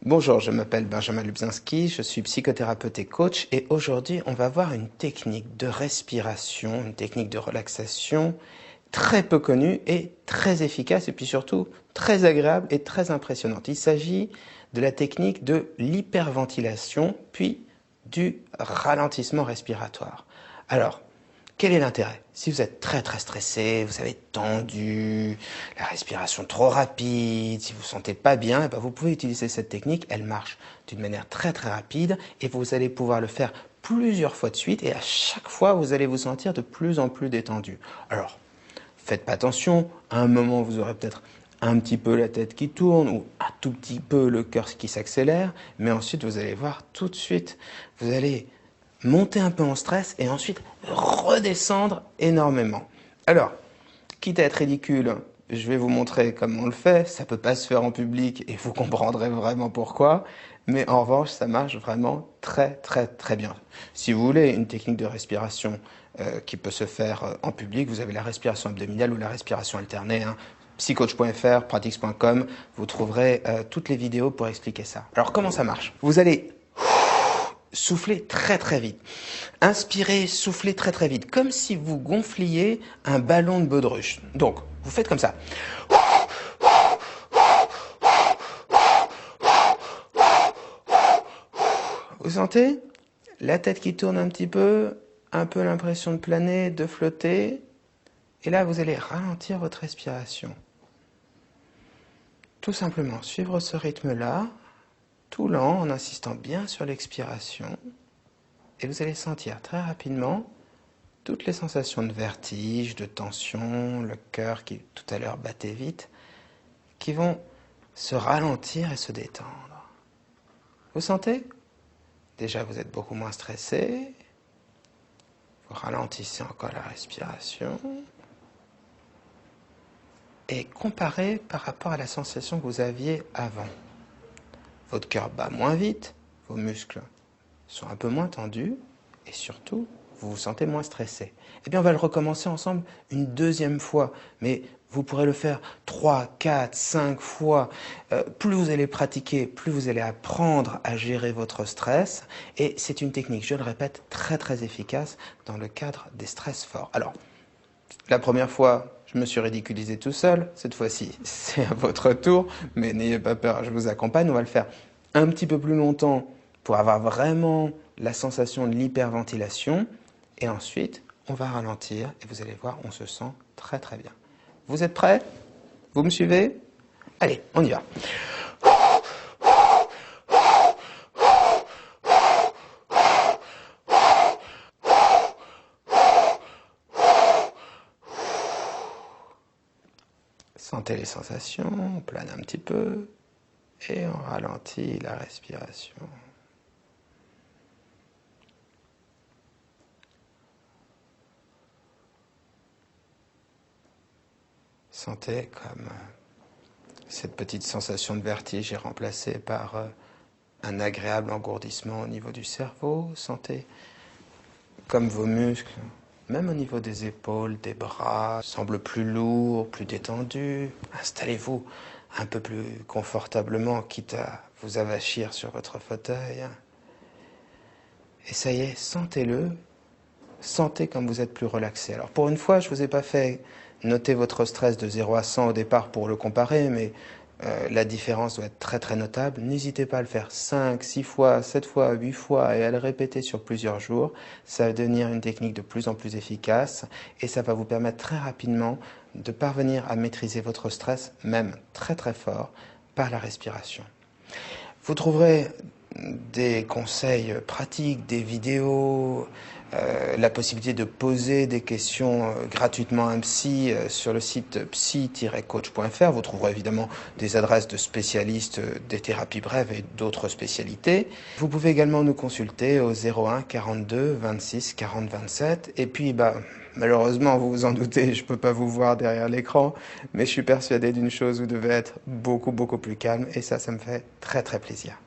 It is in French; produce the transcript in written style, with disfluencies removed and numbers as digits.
Bonjour, je m'appelle Benjamin Lubzinski, je suis psychothérapeute et coach et aujourd'hui on va voir une technique de respiration, une technique de relaxation très peu connue et très efficace et puis surtout très agréable et très impressionnante. Il s'agit de la technique de l'hyperventilation puis du ralentissement respiratoire. Alors, quel est l'intérêt? Si vous êtes très stressé, vous avez tendu, la respiration trop rapide, si vous ne vous sentez pas bien, eh ben vous pouvez utiliser cette technique. Elle marche d'une manière très rapide et vous allez pouvoir le faire plusieurs fois de suite et à chaque fois vous allez vous sentir de plus en plus détendu. Alors, faites pas attention, à un moment vous aurez peut-être un petit peu la tête qui tourne ou un tout petit peu le cœur qui s'accélère, mais ensuite vous allez voir tout de suite, vous allez monter un peu en stress et ensuite redescendre énormément. Alors, quitte à être ridicule, je vais vous montrer comment on le fait. Ça peut pas se faire en public et vous comprendrez vraiment pourquoi. Mais en revanche, ça marche vraiment très bien. Si vous voulez une technique de respiration qui peut se faire en public, vous avez la respiration abdominale ou la respiration alternée. Psycoach.fr, pratics.com, vous trouverez toutes les vidéos pour expliquer ça. Alors comment ça marche? Vous allez soufflez très vite. Inspirez, soufflez très vite, comme si vous gonfliez un ballon de baudruche. Donc, vous faites comme ça. Vous sentez la tête qui tourne un peu l'impression de planer, de flotter. Et là, vous allez ralentir votre respiration. Tout simplement, suivre ce rythme-là, tout lent, en insistant bien sur l'expiration. Et vous allez sentir très rapidement toutes les sensations de vertige, de tension, le cœur qui tout à l'heure battait vite, qui vont se ralentir et se détendre. Vous sentez? Déjà, vous êtes beaucoup moins stressé. Vous ralentissez encore la respiration. Et comparez par rapport à la sensation que vous aviez avant. Votre cœur bat moins vite, vos muscles sont un peu moins tendus et surtout, vous vous sentez moins stressé. Eh bien, on va le recommencer ensemble une deuxième fois, mais vous pourrez le faire 3, 4, 5 fois. Plus vous allez pratiquer, plus vous allez apprendre à gérer votre stress et c'est une technique, je le répète, très efficace dans le cadre des stress forts. Alors, la première fois, je me suis ridiculisé tout seul. Cette fois-ci, c'est à votre tour, mais n'ayez pas peur, je vous accompagne. On va le faire un petit peu plus longtemps pour avoir vraiment la sensation de l'hyperventilation. Et ensuite, on va ralentir et vous allez voir, on se sent très bien. Vous êtes prêts? Vous me suivez? Allez, on y va. Sentez les sensations, on plane un petit peu et on ralentit la respiration. Sentez comme cette petite sensation de vertige est remplacée par un agréable engourdissement au niveau du cerveau. Sentez comme vos muscles, même au niveau des épaules, des bras, semblent plus lourds, plus détendus. Installez-vous un peu plus confortablement, quitte à vous avachir sur votre fauteuil. Et ça y est, sentez-le. Sentez comme vous êtes plus relaxé. Alors pour une fois, je ne vous ai pas fait noter votre stress de 0 à 100 au départ pour le comparer, mais la différence doit être très notable. N'hésitez pas à le faire 5, 6 fois, 7 fois, 8 fois et à le répéter sur plusieurs jours. Ça va devenir une technique de plus en plus efficace et ça va vous permettre très rapidement de parvenir à maîtriser votre stress, même très fort, par la respiration. Vous trouverez des conseils pratiques, des vidéos, la possibilité de poser des questions gratuitement à un psy sur le site psy-coach.fr. Vous trouverez évidemment des adresses de spécialistes des thérapies brèves et d'autres spécialités. Vous pouvez également nous consulter au 01 42 26 40 27. Et puis, malheureusement, vous vous en doutez, je ne peux pas vous voir derrière l'écran, mais je suis persuadé d'une chose, vous devez être beaucoup plus calme et ça me fait très plaisir.